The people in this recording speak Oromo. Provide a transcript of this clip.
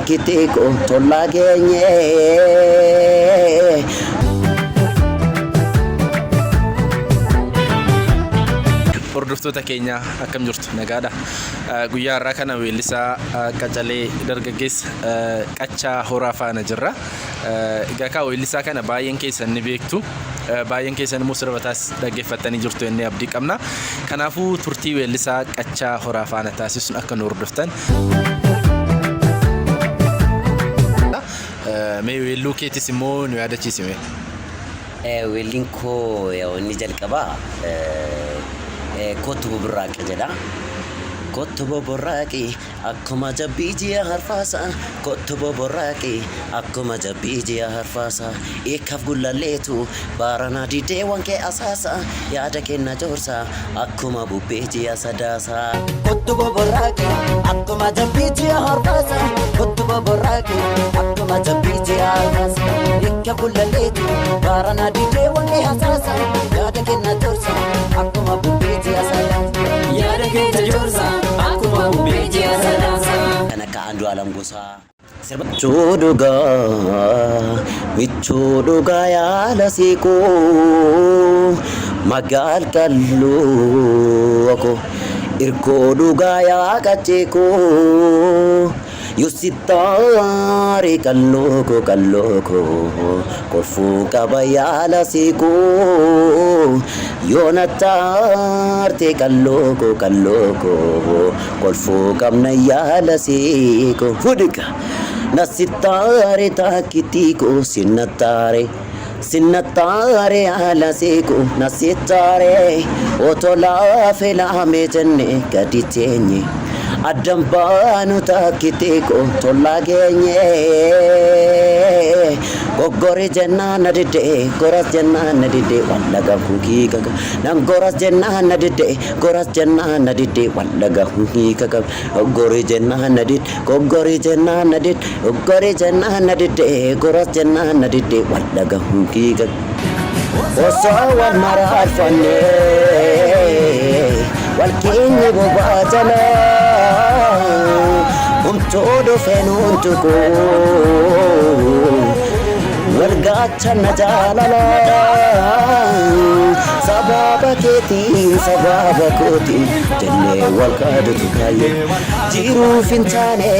kitiko tola genye hordoftoota keenya akkam jirtu nagaadha. Guyyaa irraa kana weellisaa Qacalee dargaggeessa Qachaa Horaa faana jirra. Egaa ka weellisaa kana baay'een keessan ni beektu. Baay'een keessan immoo sirbataas dhaggeeffattanii jirtu jennee abdii qabna. Kanaafuu turtii weellisaa Qachaa Horaa faana taasisuun akka nu hordoftan. Mee weelluu keetis immoo nu yaadachiisime. Weelliin koo inni jalqabaa Kottu burraaqe jedha. Kottu burraaqe akkuma jabbiijiya harfaasa. Kottu burraaqe akkuma jabbiijiya harfaasa. Eekkaaf gullalleetu baarana didee wankee asaasa. Yaada kenna joorsa akkuma bubbeejiya sadaasa. Kottu burraaqe akkuma jabbiijiya harfaasa. Kottu burraaqe akkuma jabbiijiya harfaasa. Eekkaaf gullalleetu baarana didee wankee asaasa. Yaada kenna joorsa akkuma bubbeejiya sadaasa. Yaada kenna joorsa akkuma bubbeejiya sadaasa. Kana ka Andu Alam Gosaa. Michuu dhugaa yaala siikoo magaal kalloo ako irkoo dhugaa yaa qaceekoo Yusitaare kalloko kolfuu qaba yaala siikoo Yoonataarte kalloko kolfuu qabna yaala siikoo Fudika nasitaare taakitiiko Sinataare ala siikoo nasitaare Otolaa feelaame jenne gadi teenye Adambaanu taakitiiko tola genye Gogori jennaan adide goras jennaan adide wallaga hunkii kaga Nam goras jennaan adide goras jennaan adide wallaga hunkii kaga Gogori jennaan adide goras jennaan adide wallaga hunkii kaga Osoo wal maraafane wal keenye bobaa jalaa Todo fenun tuko Wargacha na jalala Sababa keti sababa koti Jenne walkadu tukaye Jiru fintane